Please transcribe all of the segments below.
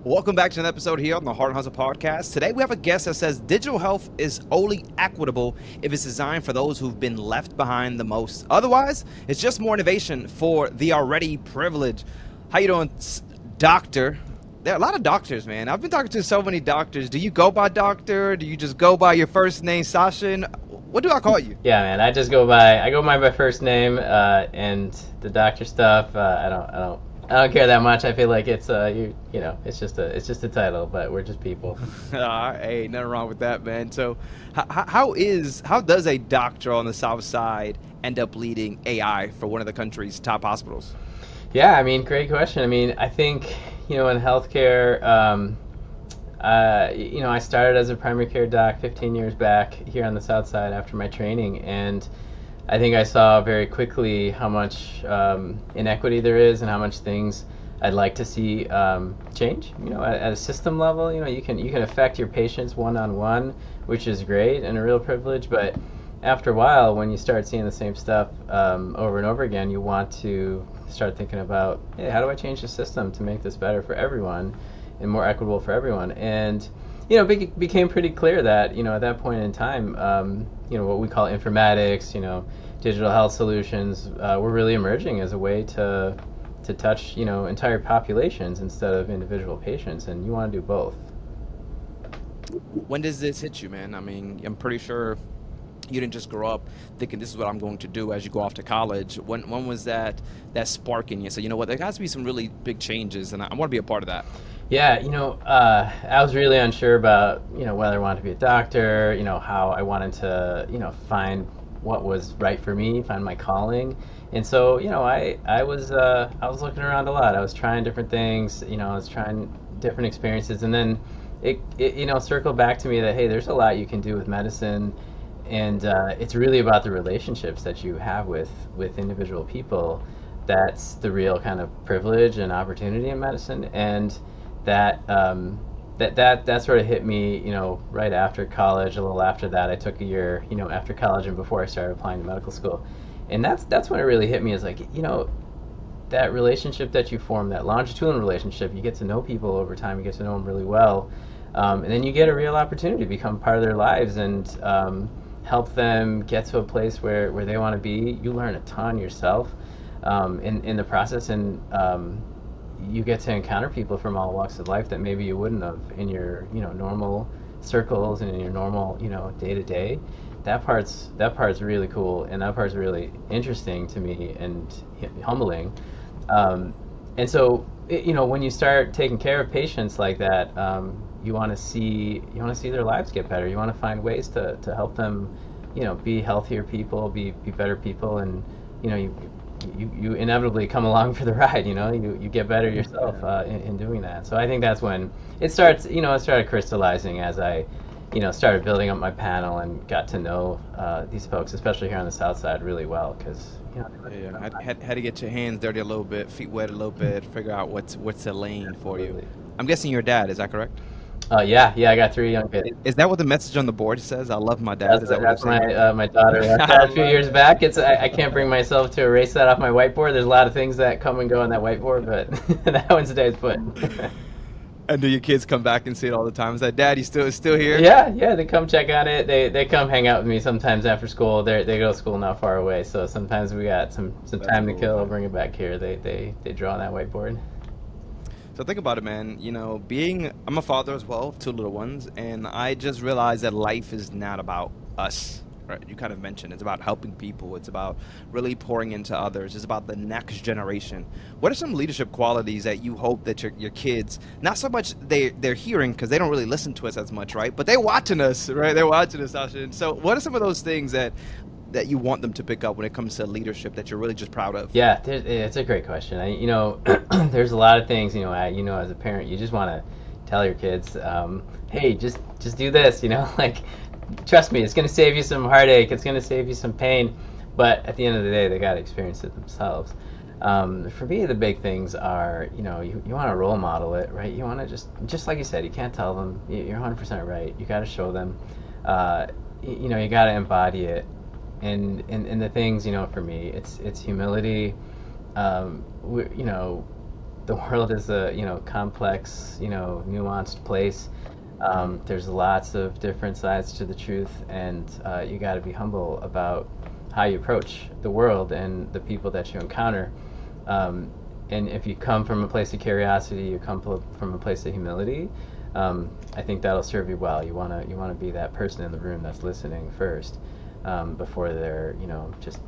Welcome back to another episode here on the Hart and Hustle podcast. Today we have a guest that says digital health is only equitable if it's designed for those who've been left behind the most. Otherwise, it's just more innovation for the already privileged. How you doing, doctor? There are a lot of doctors, man. I've been talking to so many doctors. Do you go by doctor? Do you just go by your first name, Sachin? What do I call you? Yeah, man. I go by my first name, and the doctor stuff. I don't care that much. I feel like it's it's just a title, but we're just people. Hey, nothing wrong with that, man. So, how does a doctor on the South Side end up leading AI for one of the country's top hospitals? Yeah, I mean, great question. I mean, I think in healthcare, I started as a primary care doc 15 years back here on the South Side after my training, and I think I saw very quickly how much inequity there is and how much things I'd like to see change. At a system level, you can affect your patients one on one, which is great and a real privilege. But after a while, when you start seeing the same stuff over and over again, you want to start thinking about, hey, how do I change the system to make this better for everyone and more equitable for everyone? And it became pretty clear that at that point in time, what we call informatics, digital health solutions, were really emerging as a way to touch entire populations instead of individual patients, and you want to do both. When does this hit you, man? I mean, I'm pretty sure you didn't just grow up thinking this is what I'm going to do as you go off to college. When was that spark in you? So you know what, there has to be some really big changes, and I want to be a part of that. Yeah, I was really unsure about whether I wanted to be a doctor, how I wanted to find what was right for me, find my calling. And so I was looking around a lot. I was trying different things, I was trying different experiences, and then it circled back to me that, hey, there's a lot you can do with medicine, and it's really about the relationships that you have with individual people. That's the real kind of privilege and opportunity in medicine, and that sort of hit me, right after college. A little after that, I took a year, after college and before I started applying to medical school, and that's when it really hit me. Is like, that relationship that you form, that longitudinal relationship, you get to know people over time, you get to know them really well, and then you get a real opportunity to become part of their lives and help them get to a place where they want to be. You learn a ton yourself in the process, and you get to encounter people from all walks of life that maybe you wouldn't have in your normal circles and in your normal day to day. That part's really cool, and that part's really interesting to me and humbling. um, and so when you start taking care of patients like that, you want to see their lives get better. You want to find ways to help them be healthier people, be better people, and you inevitably come along for the ride. You get better yourself in doing that. So I think that's when it started crystallizing as I started building up my panel and got to know these folks, especially here on the South Side, really well, because Yeah, had to get your hands dirty a little bit, feet wet a little bit, figure out what's the lane for you. absolutely. I'm guessing your dad, is that correct? Yeah, I got 3 young kids. Is that what the message on the board says? I love my dad. That's Is what, that what that's it's saying my right there? my daughter I said a few love years it. back. I can't bring myself to erase that off my whiteboard. There's a lot of things that come and go on that whiteboard, but that one stays put. And do your kids come back and see it all the time? Is that dad? You still here? Yeah, they come check on it. They come hang out with me sometimes after school. They go to school not far away, so sometimes we got some That's time to cool, kill. I'll man. bring it back here. They draw on that whiteboard. So think about it, man. I'm a father as well of two little ones, and I just realized that life is not about us. Right? You kind of mentioned it's about helping people. It's about really pouring into others. It's about the next generation. What are some leadership qualities that you hope that your kids, not so much they're hearing because they don't really listen to us as much, right? But they're watching us, right? They're watching us, Asha. So what are some of those things that you want them to pick up when it comes to leadership that you're really just proud of? Yeah, it's a great question. There's a lot of things, as a parent, you just want to tell your kids, hey, just do this, like, trust me, it's going to save you some heartache, it's going to save you some pain, but at the end of the day, they got to experience it themselves. For me, the big things are, you want to role model it, right? You want to just like you said, you can't tell them, you're 100% right, you got to show them, uh, you got to embody it. And the things, for me, it's humility. The the world is a, complex, nuanced place. There's lots of different sides to the truth, and you got to be humble about how you approach the world and the people that you encounter. Um, and if you come from a place of curiosity, you come from a place of humility. I think that'll serve you well. You wanna be that person in the room that's listening first, before they're just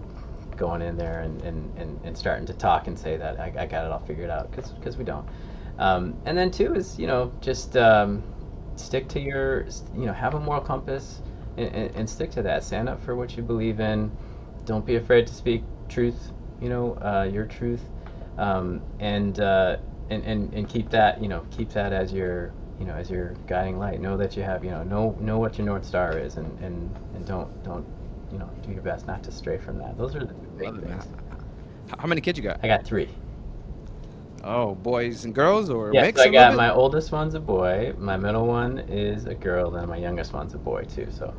going in there and starting to talk and say that I got it all figured out, because we don't. And then two is just stick to your, have a moral compass, and stick to that. Stand up for what you believe in. Don't be afraid to speak truth, your truth, and keep that as your guiding light. Know that you have, know what your North Star is, and don't do your best not to stray from that. Those are the big Love it, man. things. How many kids you got? I got three. Oh, boys and girls or Yeah, so mix I a little got bit? my oldest one's a boy, my middle one is a girl, and my youngest one's a boy too. So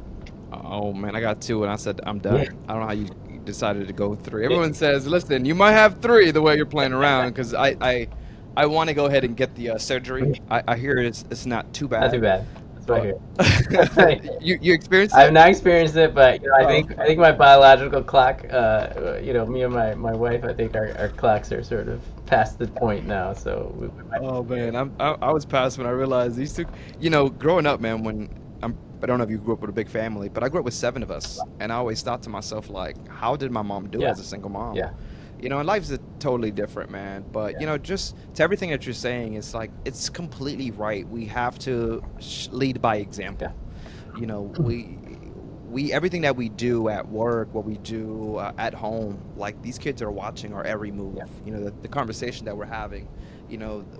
Oh man, I got two, and I said I'm yeah, done. I don't know how you decided to go three. yeah. Everyone says, "Listen, you might have three the way you're playing around," because I want to go ahead and get the surgery. I hear it's not too Not too bad, bad. That's what I but hear. you experienced I've it? not experienced it, but I Oh, think my biological clock, me and my wife, I think our clocks are sort of past the point now, so we might oh be man, good. I was past when I realized these two. Growing up, man, I don't know if you grew up with a big family, but I grew up with seven of us, and I always thought to myself like, how did my mom do Yeah, as a single mom? yeah, And life's totally different, man. But yeah, just to everything that you're saying, it's like it's completely right. We have to lead by yeah, example. You know, we everything that we do at work, what we do at home, like these kids are watching our every move. yeah. The conversation that we're having.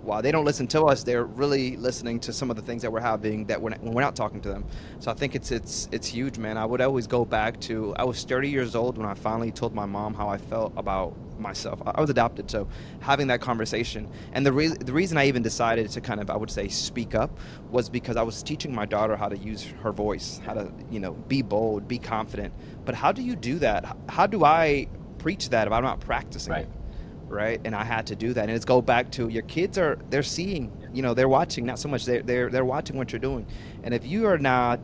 While they don't listen to us, they're really listening to some of the things that we're having that when we're not talking to them. So I think it's huge, man. I would always go back to I was 30 years old when I finally told my mom how I felt about myself. I was adopted, so having that conversation, and the reason I even decided to kind of, I would say, speak up was because I was teaching my daughter how to use her voice, how to be bold, be confident. But how do you do that? How do I preach that if I'm not practicing Right. it? Right? And I had to do that. And it's go back to your kids they're seeing, they're watching, not so much they're watching what you're doing. And if you are not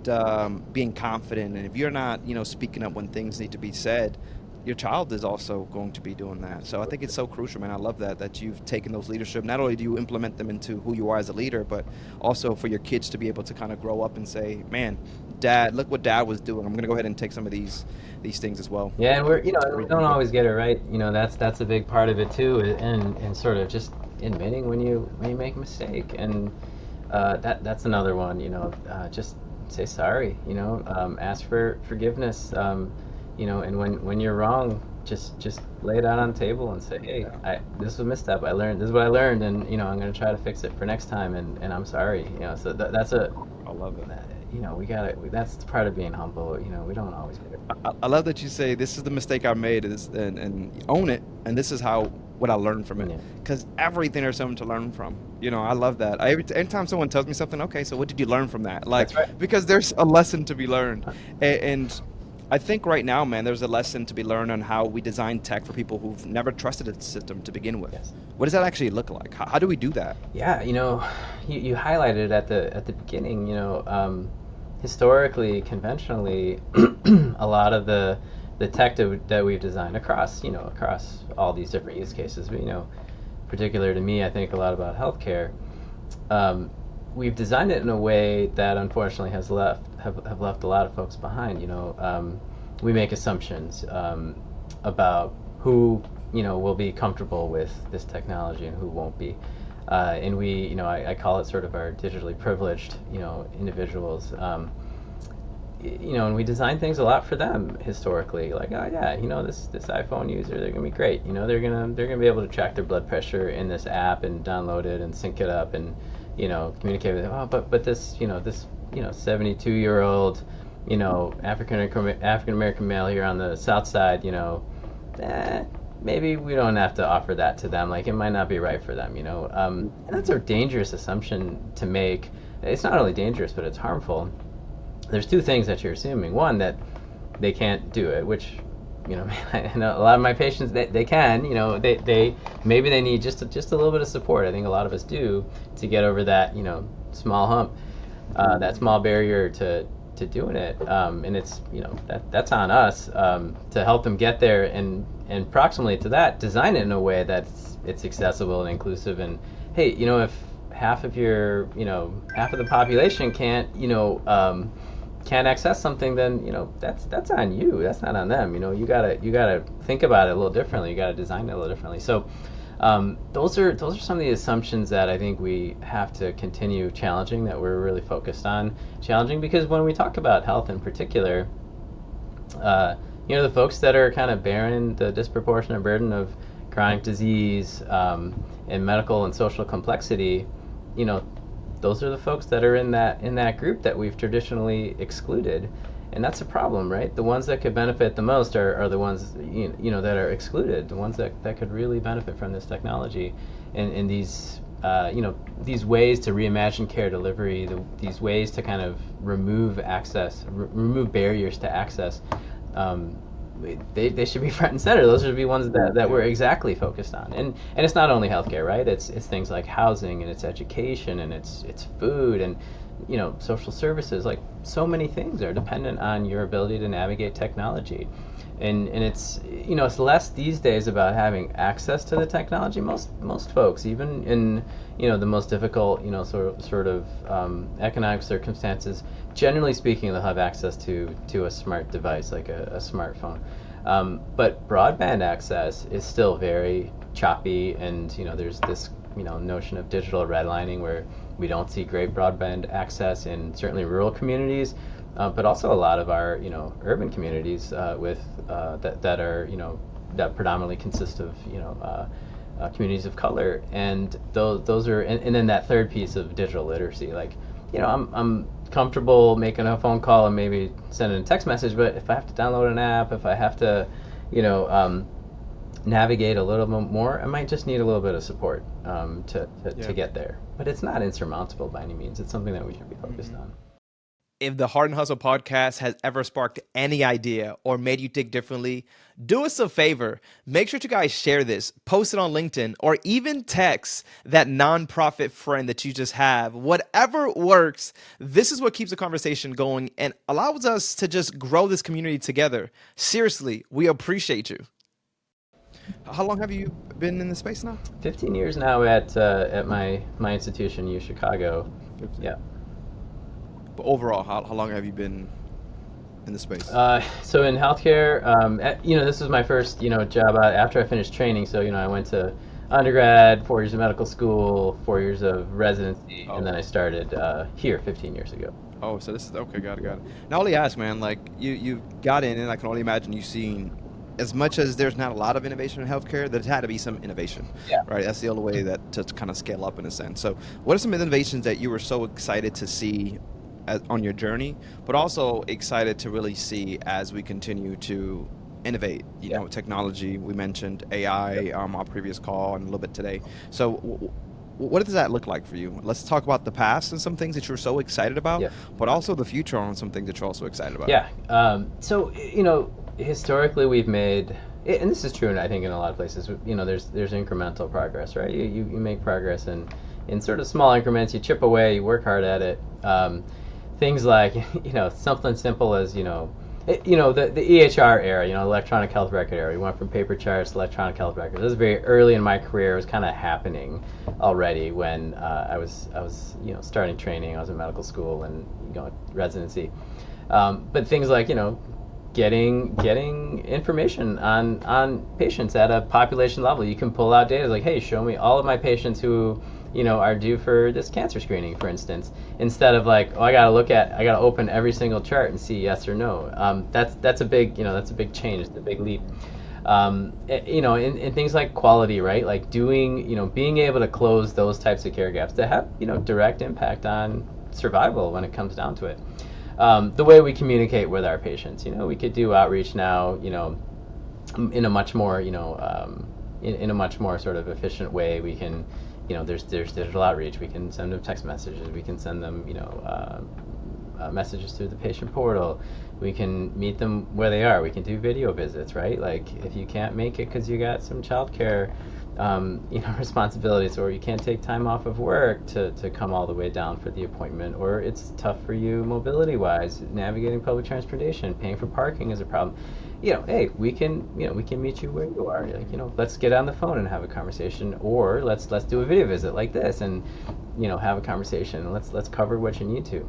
being confident, and if you're not speaking up when things need to be said, your child is also going to be doing that. So I think it's so crucial, man. I love that you've taken those leadership. Not only do you implement them into who you are as a leader, but also for your kids to be able to kind of grow up and say, man, dad, look what dad was doing. I'm going to go ahead and take some of these things as well. Yeah, and we Really don't good. always get it right. That's a big part of it too, and sort of just admitting when you make a mistake, and that's another one. Just say sorry. Ask for forgiveness. And when you're wrong, just lay it out on the table and say, hey, Yeah. this was a misstep. This is what I learned, and I'm gonna try to fix it for next time, and I'm sorry. So that's a I love it. we gotta. That's part of being humble. We don't always get it. I love that you say this is the mistake I made, and own it, and this is how what I learned from it, Yeah, because everything there's something to learn from. I love that. Anytime someone tells me something, okay, so what did you learn from that? Like, that's right. because there's a lesson to be learned, and I think right now, man, there's a lesson to be learned on how we design tech for people who've never trusted a system to begin with. Yes. What does that actually look like? How do we do that? Yeah, you highlighted it at the beginning. Historically, conventionally, a lot of the tech that we've designed across all these different use cases, but particular to me, I think a lot about healthcare. Um, we've designed it in a way that unfortunately have left a lot of folks behind. We make assumptions about who will be comfortable with this technology and who won't be. And I call it sort of our digitally privileged, individuals. And we design things a lot for them historically. Like, oh yeah, this iPhone user, they're gonna be great. They're gonna be able to track their blood pressure in this app and download it and sync it up and communicate with them. Oh, but this 72-year-old African American male here on the South Side, maybe we don't have to offer that to them. Like, it might not be right for them. And that's a dangerous assumption to make. It's not only dangerous, but it's harmful. There's two things that you're assuming. One, that they can't do it, which you know, I know a lot of my patients, they can, you know, they maybe they need just a little bit of support. I think a lot of us do, to get over that, you know, small hump, that small barrier to doing it. And it's, you know, that's on us, to help them get there, and proximally to that, design it in a way that's it's accessible and inclusive. And hey, you know, if half of your, you know, half of the population can't access something, then, you know, that's on you. That's not on them. You know, you gotta think about it a little differently. You gotta design it a little differently. So those are some of the assumptions that I think we have to continue challenging, that we're really focused on challenging, because when we talk about health in particular, uh, you know, the folks that are kind of bearing the disproportionate burden of chronic disease, and medical and social complexity, you know, those are the folks that are in that group that we've traditionally excluded, and that's a problem, right? The ones that could benefit the most are the ones, you know, that are excluded, the ones that could really benefit from this technology, and these, you know, these ways to reimagine care delivery, these ways to kind of remove remove barriers to access. Um, they should be front and center. Those should be ones that Yeah. we're exactly focused on. And it's not only healthcare, right? It's things like housing, and it's education, and it's food, and, you know, social services. Like, so many things are dependent on your ability to navigate technology. And it's, you know, it's less these days about having access to the technology. Most folks, even in, you know, the most difficult, you know, sort of economic circumstances, generally speaking, they'll have access to a smart device, like a smartphone. But broadband access is still very choppy, and, you know, there's this, you know, notion of digital redlining, where we don't see great broadband access in certainly rural communities, but also a lot of our, you know, urban communities, with that are, you know, that predominantly consist of, you know, communities of color. And those are, and then that third piece of digital literacy, like, you know, I'm comfortable making a phone call and maybe sending a text message, but if I have to download an app, if I have to, you know, navigate a little bit more, I might just need a little bit of support, to Yeah. get there. But it's not insurmountable by any means. It's something that we should be focused Mhm. on. If the Heart and Hustle podcast has ever sparked any idea or made you think differently, do us a favor. Make sure to guys share this, post it on LinkedIn, or even text that nonprofit friend that you just have. Whatever works, this is what keeps the conversation going and allows us to just grow this community together. Seriously, we appreciate you. How long have you been in the space now? 15 years now at my institution, UChicago. 15. Yeah. But overall, how long have you been in the space? So in healthcare, you know, this was my first, you know, job out after I finished training. So, you know, I went to undergrad, 4 years of medical school, 4 years of residency, and then I Oh. started here 15 years ago. Oh, so this is okay. Got it. Got it. Now, only ask, man. Like you got in, and I can only imagine you seen. As much as there's not a lot of innovation in healthcare, there's had to be some innovation, Yeah. right? That's the only way that to kind of scale up in a sense. So, what are some innovations that you were so excited to see on your journey, but also excited to really see as we continue to innovate? You Yeah. know, technology. We mentioned AI, Yep. our previous call, and a little bit today. So, what does that look like for you? Let's talk about the past and some things that you're so excited about, Yeah. but also the future on some things that you're also excited about. Yeah. So, you know, historically we've made, and this is true, and I think in a lot of places, you know, there's incremental progress, right? You make progress in sort of small increments. You chip away. You work hard at it. Things like, you know, something simple as, you know, you know, the EHR era, you know, electronic health record era. We went from paper charts to electronic health records. This was very early in my career. It was kind of happening already when I was you know, starting training. I was in medical school and, you know, residency. But things like, you know, getting information on patients at a population level. You can pull out data like, hey, show me all of my patients who, you know, are due for this cancer screening, for instance, instead of like, oh, I gotta open every single chart and see yes or no. That's a big, you know, that's a big change. It's a big leap. You know, in things like quality, right? Like doing, you know, being able to close those types of care gaps that have, you know, direct impact on survival when it comes down to it. The way we communicate with our patients, you know, we could do outreach now, you know, in a much more, you know, in a much more sort of efficient way. We can, you know, there's digital outreach. We can send them text messages. We can send them, you know, messages through the patient portal. We can meet them where they are. We can do video visits, right? Like if you can't make it because you got some childcare, responsibilities, or you can't take time off of work to come all the way down for the appointment, or it's tough for you mobility wise, navigating public transportation, paying for parking is a problem. Hey, we can meet you where you are. Like, let's get on the phone and have a conversation, or let's do a video visit like this and have a conversation. Let's cover what you need to.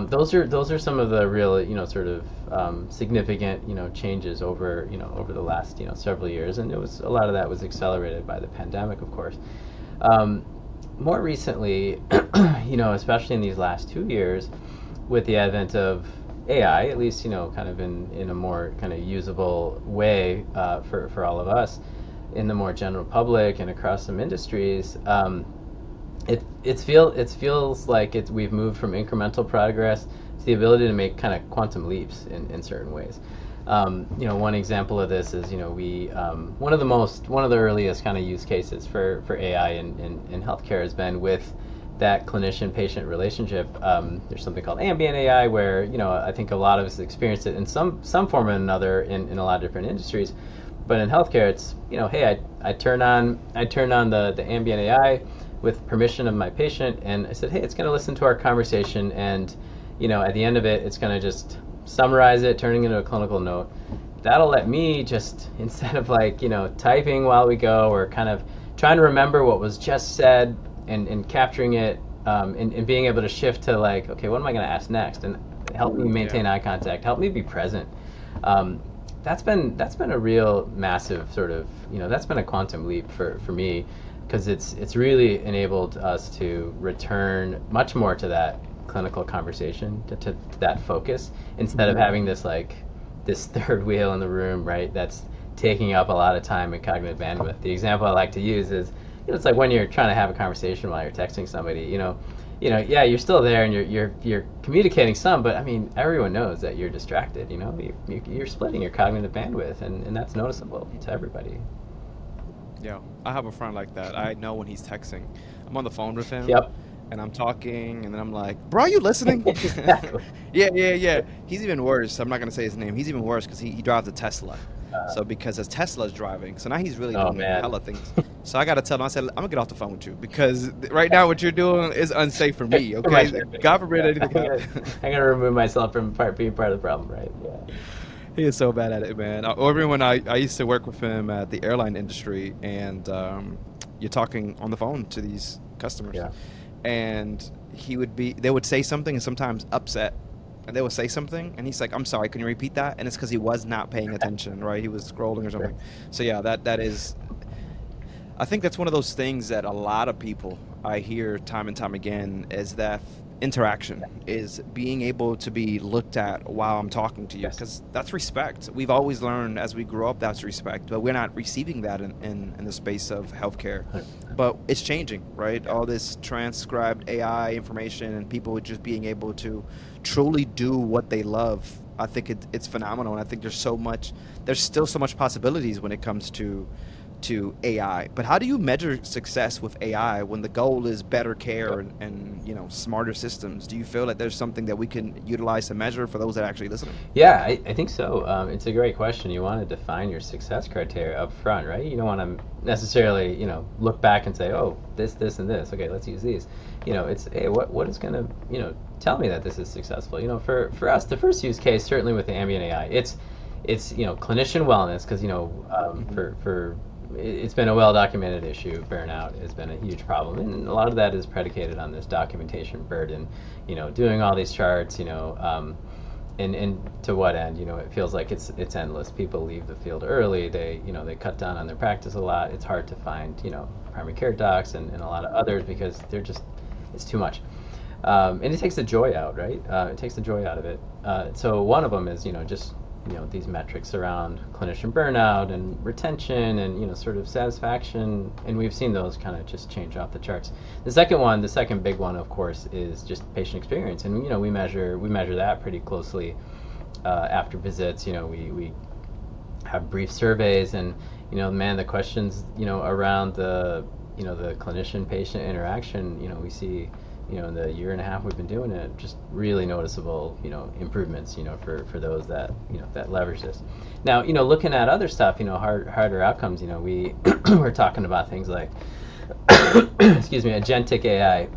Those are some of the real, sort of significant, changes over the last, several years, and it was a lot of that was accelerated by the pandemic, of course. Um, More recently, especially in these last 2 years, with the advent of AI, at least, kind of in a more kind of usable way for all of us, in the more general public and across some industries. It feels like we've moved from incremental progress to the ability to make kind of quantum leaps in certain ways. One example of this is, we one of the earliest kind of use cases for AI in healthcare has been with that clinician-patient relationship. There's something called ambient AI, where I think a lot of us experience it in some form or another in a lot of different industries. But in healthcare, it's hey, I turn on the ambient AI with permission of my patient, and I said, hey, it's going to listen to our conversation, and at the end of it, it's going to just summarize it, turning it into a clinical note. That'll let me just, instead of like typing while we go, or kind of trying to remember what was just said and capturing it, and being able to shift to like, okay, what am I going to ask next, and help me Yeah. maintain eye contact, help me be present. That's been a real massive sort of, that's been a quantum leap for me, because it's really enabled us to return much more to that clinical conversation, to that focus, instead of having this third wheel in the room, right? That's taking up a lot of time and cognitive bandwidth. The example I like to use is, it's like when you're trying to have a conversation while you're texting somebody, yeah, you're still there and you're communicating some, but I mean, everyone knows that you're distracted. You're splitting your cognitive bandwidth, and that's noticeable to everybody. Yeah, I have a friend like that. I know when he's texting. I'm on the phone with him Yep. and I'm talking and then I'm like, "Bro, are you listening?" Exactly. Yeah, yeah, yeah. He's even worse. I'm not gonna say his name. He's even worse because he drives a Tesla. So because his Tesla's driving, so now he's really Oh doing man. hella things. So I gotta tell him. I said, "I'm gonna get off the phone with you because right now what you're doing is unsafe for me. For my Okay, safety. God forbid Yeah. anything happens." I'm gonna remove myself from being part of the problem, right? Yeah. He is so bad at it, man. Or even when I used to work with him at the airline industry, and you're talking on the phone to these customers, Yeah. and they would say something, and sometimes upset, and they would say something, and he's like, "I'm sorry, can you repeat that?" And it's because he was not paying attention, right? He was scrolling or Sure. something. So yeah, that is. I think that's one of those things that a lot of people I hear time and time again is that interaction is being able to be looked at while I'm talking to you, Yes. because that's respect. We've always learned as we grow up that's respect, but we're not receiving that in the space of healthcare. 100%. But it's changing, right? Yeah. All this transcribed AI information and people just being able to truly do what they love. I think it's phenomenal, and I think there's still so much possibilities when it comes to AI. But how do you measure success with AI when the goal is better care and smarter systems? Do you feel like there's something that we can utilize to measure for those that are actually listening? Yeah, I think so. It's a great question. You want to define your success criteria up front, right? You don't want to necessarily, look back and say, oh, this, and this. Okay, let's use these. It's, hey, what is going to, tell me that this is successful? For us, the first use case, certainly with the ambient AI, it's clinician wellness, because Hmm. for it's been a well documented issue. Burnout has been a huge problem, and a lot of that is predicated on this documentation burden. Doing all these charts, and to what end? It feels like it's endless. People leave the field early. They cut down on their practice a lot. It's hard to find primary care docs and a lot of others, because it's too much. And it takes the joy out, right? It takes the joy out of it. So one of them is just these metrics around clinician burnout and retention and sort of satisfaction, and we've seen those kind of just change off the charts. The second big one, of course, is just patient experience, and we measure that pretty closely after visits. We have brief surveys, and man, the questions around the the clinician patient interaction, we see in the year and a half we've been doing it, just really noticeable, improvements, for those that, that leverage this. Now, looking at other stuff, harder outcomes, we we're talking about things like, excuse me, agentic AI.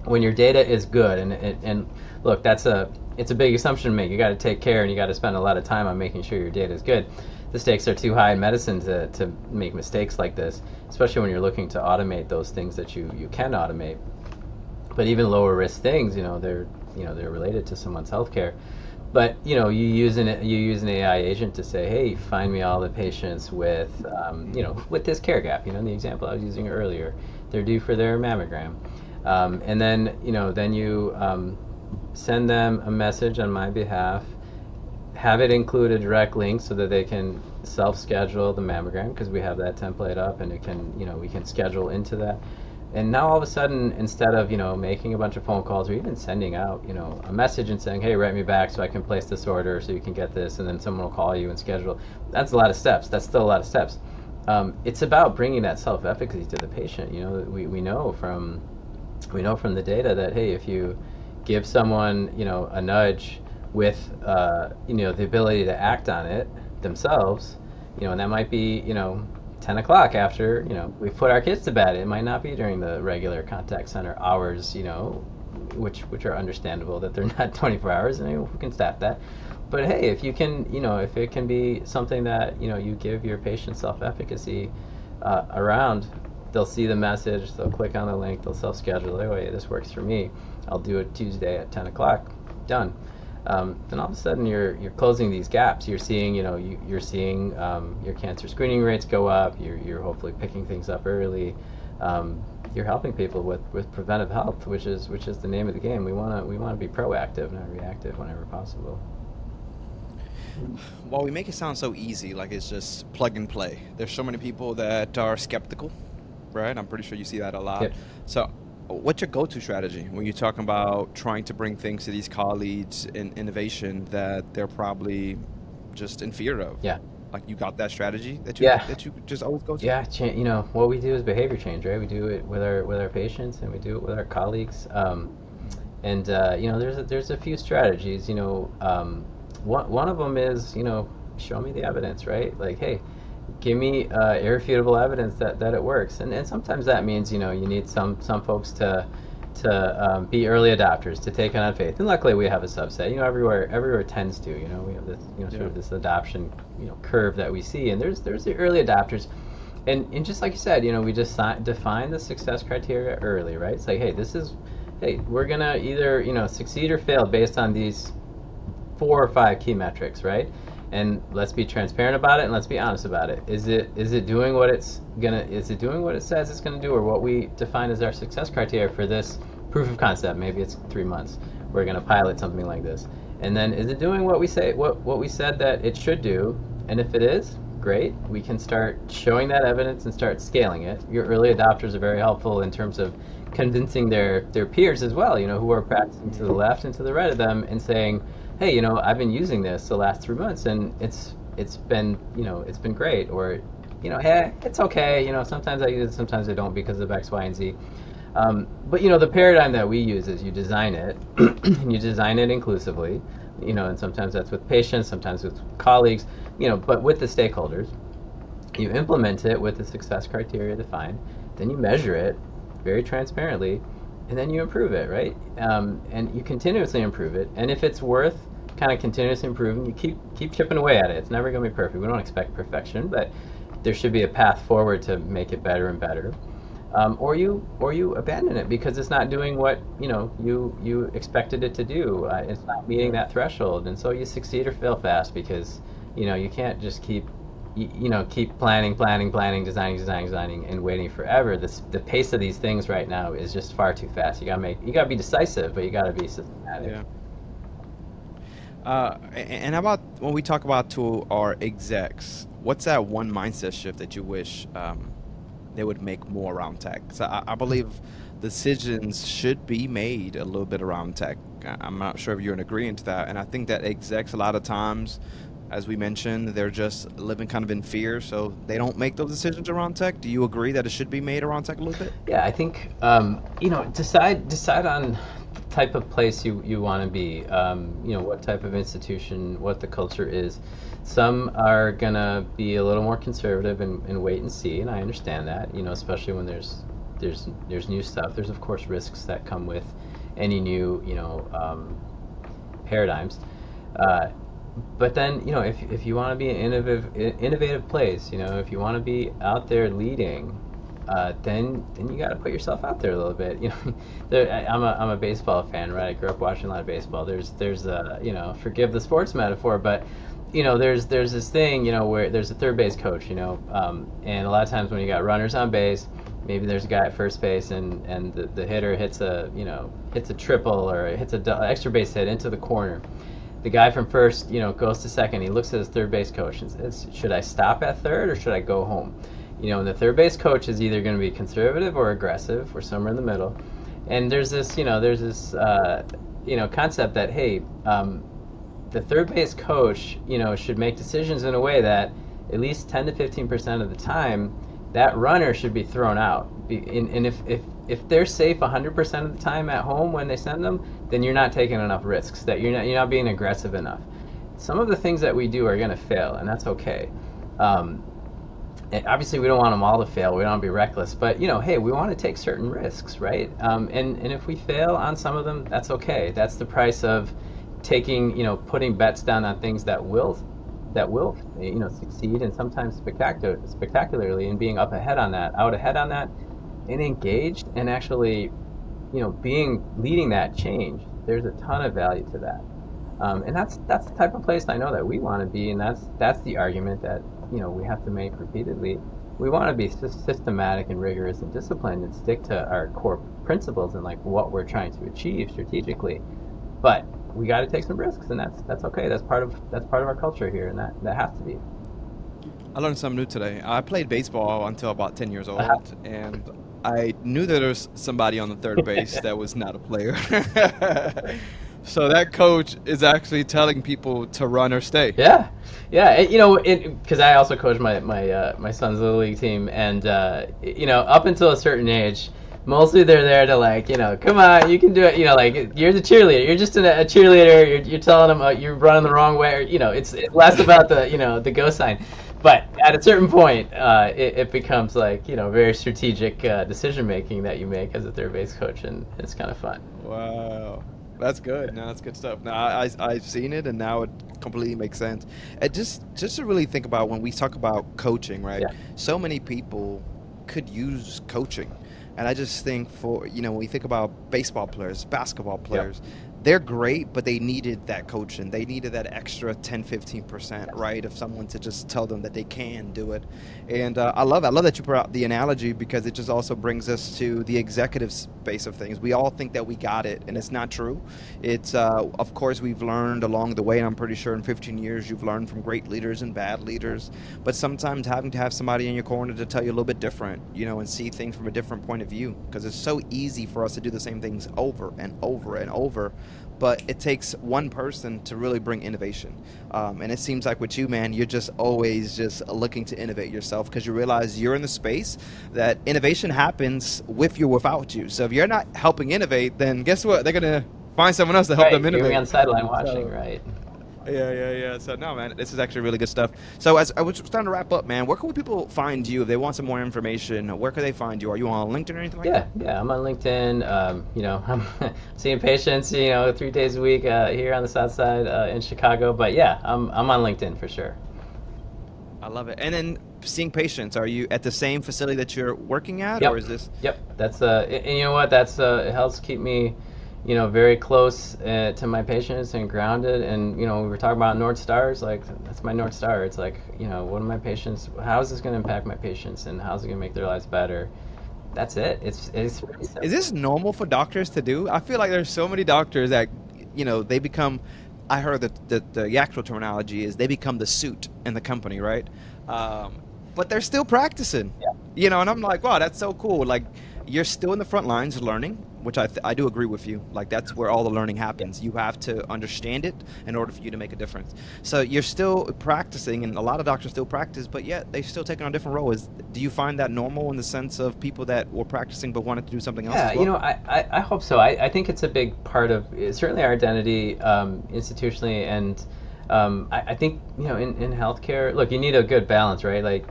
When your data is good, and look, it's a big assumption to make. You got to take care and you got to spend a lot of time on making sure your data is good. The stakes are too high in medicine to make mistakes like this, especially when you're looking to automate those things that you can automate. But even lower risk things, they're related to someone's healthcare. But you use an AI agent to say, hey, find me all the patients with this care gap. The example I was using earlier, they're due for their mammogram, and then you send them a message on my behalf, have it include a direct link so that they can self-schedule the mammogram, because we have that template up and we can schedule into that. And now all of a sudden, instead of making a bunch of phone calls or even sending out a message and saying, hey, write me back so I can place this order so you can get this, and then someone will call you and schedule. That's a lot of steps. That's still a lot of steps. It's about bringing that self-efficacy to the patient. We know from the data that, hey, if you give someone a nudge with the ability to act on it themselves, and that might be 10 o'clock after we've put our kids to bed. It might not be during the regular contact center hours, which are understandable that they're not 24 hours, and we can staff that. But hey, if you can, if it can be something that you give your patient self-efficacy around, they'll see the message, they'll click on the link, they'll self-schedule. Oh, yeah, this works for me. I'll do it Tuesday at 10 o'clock. Done. Then all of a sudden you're closing these gaps. You're seeing you're seeing your cancer screening rates go up. You're hopefully picking things up early. You're helping people with preventive health, which is the name of the game. We want to be proactive, not reactive, whenever possible. Well, we make it sound so easy, like it's just plug and play. There's so many people that are skeptical, right? I'm pretty sure you see that a lot. Yep. So, what's your go-to strategy when you're talking about trying to bring things to these colleagues in innovation that they're probably just in fear of? Yeah. Like, you got that strategy Yeah. that you just always go to? Yeah. What we do is behavior change, right? We do it with our patients, and we do it with our colleagues. And there's a few strategies. One of them is show me the evidence, right? Like, hey, give me irrefutable evidence that it works. And sometimes that means you need some folks to be early adopters, to take it on faith. And luckily we have a subset. Everywhere tends to. We have this sort Yeah. of this adoption curve that we see, and there's the early adopters. And just like you said, we just define the success criteria early, right? It's like, hey, we're gonna either succeed or fail based on these 4 or 5 key metrics, right? And let's be transparent about it, and let's be honest about it. Is it doing what it says it's gonna do, or what we define as our success criteria for this proof of concept? Maybe it's 3 months. We're gonna pilot something like this, and then is it doing what we said that it should do? And if it is, great. We can start showing that evidence and start scaling it. Your early adopters are very helpful in terms of convincing their peers as well, who are practicing to the left and to the right of them, and saying, hey, I've been using this the last 3 months, and it's been great. Or, hey, it's okay. Sometimes I use it, sometimes I don't because of X, Y, and Z. But the paradigm that we use is you design it, and you design it inclusively. And sometimes that's with patients, sometimes with colleagues. But with the stakeholders, you implement it with the success criteria defined. Then you measure it very transparently, and then you improve it, right? And you continuously improve it. And if it's worth kind of continuously improving, you keep chipping away at it. It's never going to be perfect. We don't expect perfection, but there should be a path forward to make it better and better. Or you abandon it because it's not doing what you expected it to do. It's not meeting Yeah. that threshold, and so you succeed or fail fast, because you can't just keep planning, designing, and waiting forever. The pace of these things right now is just far too fast. You gotta be decisive, but you gotta be systematic. Yeah. And how about when we talk about to our execs, what's that one mindset shift that you wish they would make more around tech? So I believe decisions should be made a little bit around tech. I'm not sure if you're in agreement to that. And I think that execs a lot of times As we mentioned, they're just living kind of in fear, so they don't make those decisions around tech. Do you agree that it should be made around tech a little bit? Yeah, I think decide on the type of place you want to be. What type of institution, what the culture is. Some are gonna be a little more conservative and wait and see, and I understand that. Especially when there's new stuff. There's of course risks that come with any new paradigms. Uh, but then if you want to be an innovative place, if you want to be out there leading, then you got to put yourself out there a little bit. I'm a baseball fan, right? I grew up watching a lot of baseball. There's forgive the sports metaphor, but there's this thing, where there's a third base coach, and a lot of times when you got runners on base, maybe there's a guy at first base, and the hitter hits a triple or hits a extra base hit into the corner. The guy from first, goes to second. He looks at his third base coach and says, "Should I stop at third or should I go home?" And the third base coach is either going to be conservative or aggressive or somewhere in the middle. And there's this concept that, hey, the third base coach, should make decisions in a way that at least 10 to 15% of the time, that runner should be thrown out. And if they're safe 100% of the time at home when they send them, then you're not taking enough risks. That you're not being aggressive enough. Some of the things that we do are going to fail, and that's okay. And obviously, we don't want them all to fail. We don't want to be reckless, but hey, we want to take certain risks, right? And if we fail on some of them, that's okay. That's the price of putting bets down on things that will succeed, and sometimes spectacularly, and being out ahead on that, and engaged, and actually leading that change. There's a ton of value to that, and that's the type of place I know that we want to be, and that's the argument that we have to make repeatedly. We want to be systematic and rigorous and disciplined and stick to our core principles and like what we're trying to achieve strategically, but we got to take some risks, and that's okay. That's part of our culture here, and that has to be. I learned something new today. I played baseball until about 10 years Uh-huh. old, and I knew that there was somebody on the third base that was not a player. So that coach is actually telling people to run or stay. Yeah, yeah. Because I also coach my son's little league team, and up until a certain age, mostly they're there to come on, you can do it. Like you're the cheerleader. You're just a cheerleader. You're telling them you're running the wrong way. Or, it's less about the go sign. But at a certain point, it becomes very strategic decision making that you make as a third base coach, and it's kind of fun. Wow. That's good. No, that's good stuff. Now I've seen it, and now it completely makes sense. And just to really think about when we talk about coaching, right? Yeah. So many people could use coaching, and I just think for when we think about baseball players, basketball Yep. players, they're great, but they needed that coaching. They needed that extra 10, 15%, right, of someone to just tell them that they can do it. And I love that you brought out the analogy, because it just also brings us to the executive space of things. We all think that we got it, and it's not true. It's of course we've learned along the way, and I'm pretty sure in 15 years you've learned from great leaders and bad leaders. But sometimes having to have somebody in your corner to tell you a little bit different, and see things from a different point of view, because it's so easy for us to do the same things over and over and over. But it takes one person to really bring innovation. And it seems like with you, man, you're just always just looking to innovate yourself, because you realize you're in the space that innovation happens with you or without you. So if you're not helping innovate, then guess what? They're going to find someone else to help them Right. You're gonna be on innovate. the sideline watching, So right? yeah. So no, man, this is actually really good stuff. So as I was starting to wrap up, man, where can people find you if they want some more information? Where can they find you? Are you on LinkedIn or anything like Yeah, that? yeah. I'm on LinkedIn. I'm seeing patients, 3 days a week here on the South Side in Chicago. But yeah, I'm on LinkedIn for sure. I love it. And then seeing patients, are you at the same facility that you're working at, or Yep, is this? yep. And you know what? It helps keep me, very close to my patients and grounded. And we were talking about North Stars. Like that's my North Star. It's like, what are my patients? How is this going to impact my patients, and how's it going to make their lives better? That's it. It's really Is simple. this normal for doctors to do? I feel like there's so many doctors that, they become. I heard that the actual terminology is they become the suit in the company, right? But they're still practicing, Yeah. and I'm like, wow, that's so cool. Like, You're still in the front lines learning, which I do agree with you. Like that's where all the learning happens. You have to understand it in order for you to make a difference. So you're still practicing, and a lot of doctors still practice, but yet they still taking on a different role. Do you find that normal in the sense of people that were practicing but wanted to do something else Yeah, as well? I hope so. I think it's a big part of certainly our identity institutionally, and I think in healthcare, look, you need a good balance, right? Like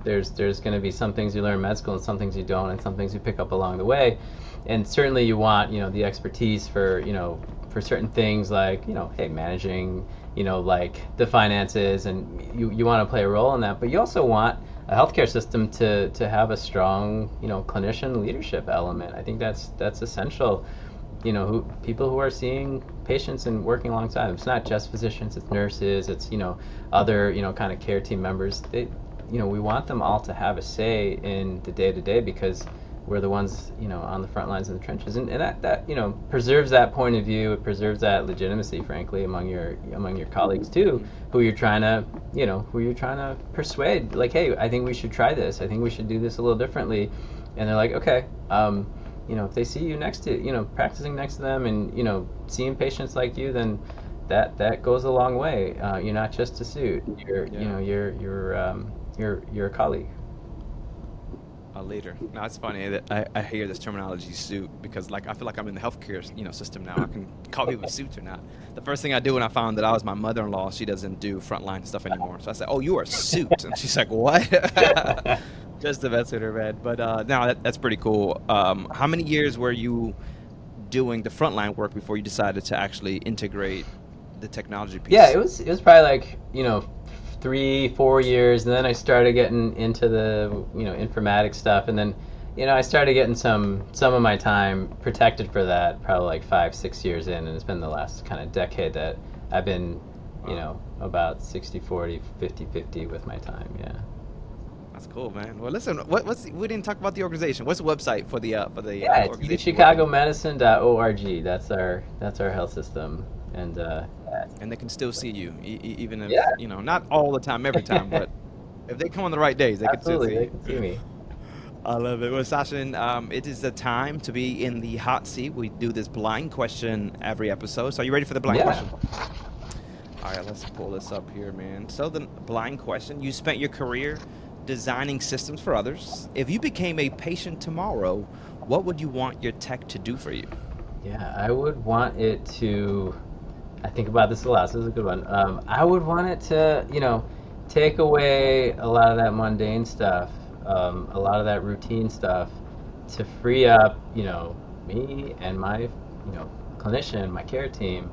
there's going to be some things you learn in med school and some things you don't, and some things you pick up along the way, and certainly you want the expertise for for certain things like hey, managing like the finances, and you want to play a role in that, but you also want a healthcare system to have a strong clinician leadership element. I think that's essential. People who are seeing patients and working alongside them. It's not just physicians, it's nurses, it's other kind of care team members. We want them all to have a say in the day to day, because we're the ones on the front lines in the trenches, and that preserves that point of view. It preserves that legitimacy, frankly, among your colleagues too, who you're trying to persuade, like, hey, I think we should try this, I think we should do this a little differently, and they're like, okay. If they see you next to practicing next to them, and seeing patients like you, then that goes a long way. You're not just a suit. You're you Yeah. know you're a colleague. A leader. Now it's funny that I hear this terminology suit because like I feel like I'm in the healthcare system now. I can call people suits or not. The first thing I do when I found that I was my mother-in-law, she doesn't do frontline stuff anymore. So I said, "Oh, you are a suit," and she's like, "What?" Just to mess with her, man. But no, that's pretty cool. How many years were you doing the frontline work before you decided to actually integrate the technology Yeah, piece? it was probably like 3 4 years, and then I started getting into the informatics stuff, and then I started getting some of my time protected for that, probably like 5 6 years in, and it's been the last kind of decade that I've been Wow. about 60/40, 50/50 with my time. Yeah. That's cool, man. Well, listen, we didn't talk about the organization. What's the website for the Yeah, it's organization you're working with? UChicagoMedicine.org. That's our health system, and yeah, And they can still see you, even if yeah. not all the time, every time, but if they come on the right days, they can still Absolutely, see they can see you. me. I love it. Well, Sachin, it is the time to be in the hot seat. We do this blind question every episode. So, are you ready for the blind Yeah. question? All right, let's pull this up here, man. So, the blind question: you spent your career designing systems for others. If you became a patient tomorrow, what would you want your tech to do for you? Yeah, I would want it to. I think about this a lot, so this is a good one. I would want it to, take away a lot of that mundane stuff, a lot of that routine stuff, to free up, me and my, clinician, my care team,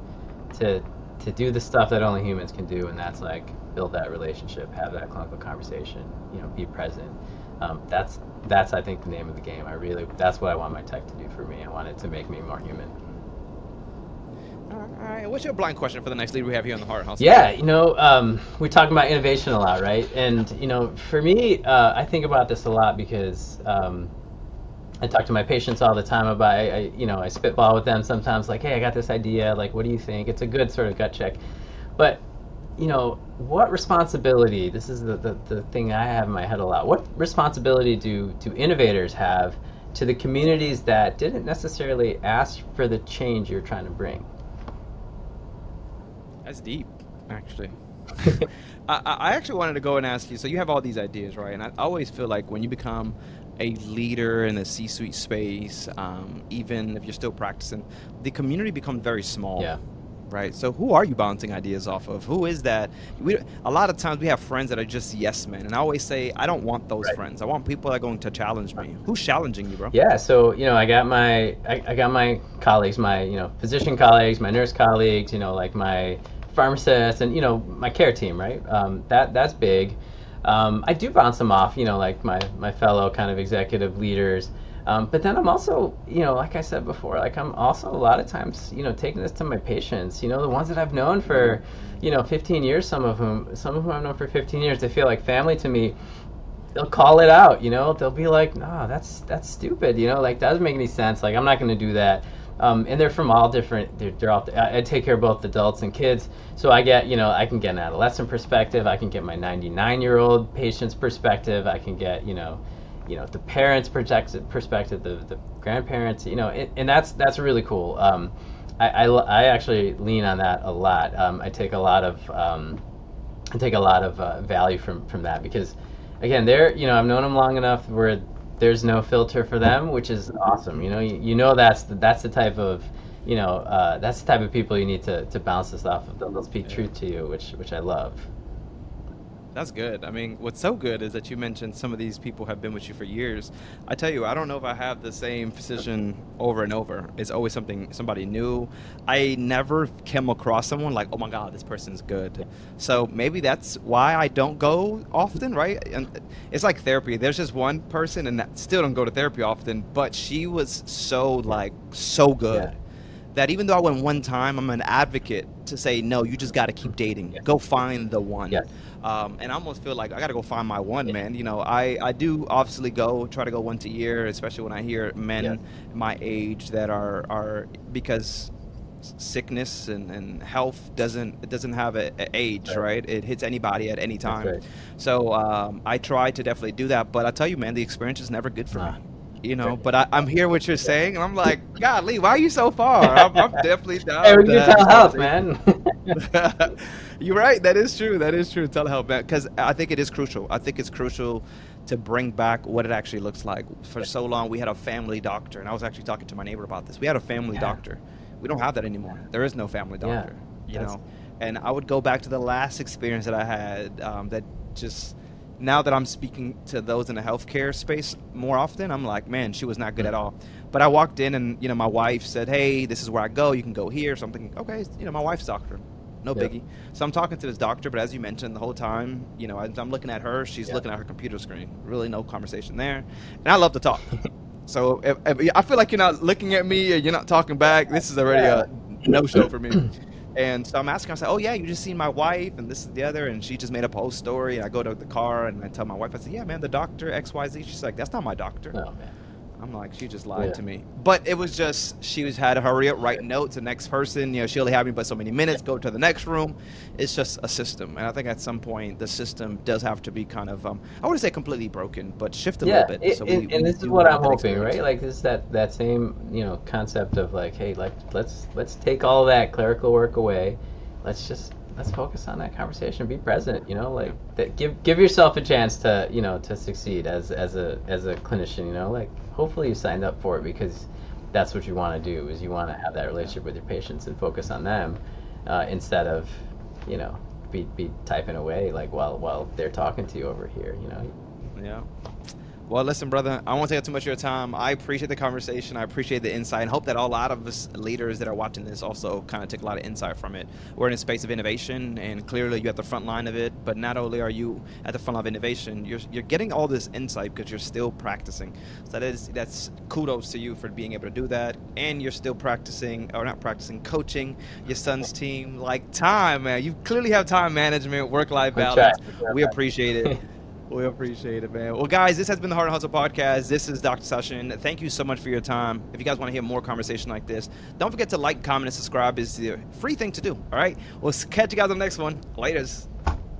to to do the stuff that only humans can do, and that's like build that relationship, have that clinical conversation, be present. That's I think the name of the game. That's what I want my tech to do for me. I want it to make me more human. All right. What's your blind question for the next leader we have here on the Heart House today? Yeah, we're talking about innovation a lot, right? And for me, I think about this a lot because I talk to my patients all the time about, I spitball with them sometimes, like, hey, I got this idea, like, what do you think? It's a good sort of gut check. But what responsibility? This is the thing I have in my head a lot. What responsibility do innovators have to the communities that didn't necessarily ask for the change you're trying to bring? That's deep, actually. I actually wanted to go and ask you. So you have all these ideas, right? And I always feel like when you become a leader in the C-suite space, even if you're still practicing, the community becomes very small, Yeah. right? So who are you bouncing ideas off of? Who is that? A lot of times we have friends that are just yes men, and I always say I don't want those Right. friends. I want people that are going to challenge me. Who's challenging you, bro? Yeah, so I got my colleagues, my physician colleagues, my nurse colleagues, like my pharmacists, and my care team, right? That's big. I do bounce them off, like my fellow kind of executive leaders. But then I'm also, like I said before, like I'm also a lot of times, taking this to my patients, the ones that I've known for, 15 years, some of whom I've known for 15 years, they feel like family to me. They'll call it out, they'll be like, no, that's stupid, like that doesn't make any sense, like I'm not going to do that. And they're from all different, they're all, I take care of both adults and kids, so I get, I can get an adolescent perspective, I can get my 99-year-old patient's perspective, I can get, the parents' perspective, the grandparents, and that's really cool. I actually lean on that a lot. I take a lot of value from that because, again, I've known them long enough where there's no filter for them, which is awesome. That's the type of that's the type of people you need to bounce this off of. They'll speak Yeah. truth to you, which I love. That's good. I mean, what's so good is that you mentioned some of these people have been with you for years. I tell you, I don't know if I have the same physician over and over. It's always somebody new. I never came across someone like, oh my God, this person's good. So maybe that's why I don't go often, right? And it's like therapy. There's just one person, and that still don't go to therapy often, but she was so like so Yeah. good that even though I went one time, I'm an advocate to say, no, you just got to keep dating. Yeah. Go find the one. Yes. And I almost feel like I got to go find my one, man. I do obviously try to go once a year, especially when I hear Yeah. men my age that are because sickness and health doesn't have a age, Right. right? It hits anybody at any That's time. right. So I try to definitely do that. But I tell you, man, the experience is never good for Ah, me. great. But I'm hearing what you're Yeah. saying, and I'm like, God, Lee, why are you so far? I'm definitely Hey, down we to can do have this telehealth, conversation. man. You're right. That is true. That is true. Telehealth, man. Because I think it is crucial. I think it's crucial to bring back what it actually looks like. For so long, we had a family doctor, and I was actually talking to my neighbor about this. We had a family Yeah. doctor. We don't have that anymore. There is no family Yeah. doctor. You That's know, and I would go back to the last experience that I had. That just now that I'm speaking to those in the healthcare space more often, I'm like, man, she was not good mm, at all. But I walked in, and my wife said, "Hey, this is where I go. You can go here." So I'm thinking, okay, my wife's doctor, no yep. biggie. So I'm talking to this doctor, but as you mentioned, the whole time, as I'm looking at her, she's Yeah. looking at her computer screen. Really, no conversation there. And I love to talk. So if I feel like you're not looking at me or you're not talking back, this is already Yeah. a no show for me. And so I'm asking her, I said, "Oh yeah, you just seen my wife and this is the other," and she just made up a whole story. And I go to the car and I tell my wife, I said, "Yeah, man, the doctor XYZ." She's like, "That's not my doctor." Oh man. I'm like, she just lied Yeah. to me. But it was just she was had to hurry up, write Right. notes. The next person, she only had me but so many Yeah. minutes. Go to the next room. It's just a system, and I think at some point the system does have to be kind of I wouldn't say completely broken, but shift a little Yeah, bit so we and we this is do what have I'm that hoping, experience. right? Like this is that same concept of like, hey, like let's take all that clerical work away. Let's focus on that conversation. Be present. Yeah. Like that. Give yourself a chance to to succeed as a clinician. Like hopefully you signed up for it because that's what you want to do. Is you want to have that Yeah. relationship with your patients and focus on them instead of you know be typing away like while they're talking to you over here. Yeah. Well, listen, brother, I won't take up too much of your time. I appreciate the conversation. I appreciate the insight and hope that a lot of us leaders that are watching this also kind of take a lot of insight from it. We're in a space of innovation, and clearly you're at the front line of it. But not only are you at the front line of innovation, you're getting all this insight because you're still practicing. So that's kudos to you for being able to do that. And you're still practicing, or not practicing, coaching your son's team. Like time, man. You clearly have time management, work-life We try. balance. We appreciate it. We appreciate it, man. Well, guys, this has been the Heart and Hustle podcast. This is Dr. Sachin. Thank you so much for your time. If you guys want to hear more conversation like this, don't forget to like, comment, and subscribe. It's the free thing to do. All right. We'll catch you guys on the next one. Laters.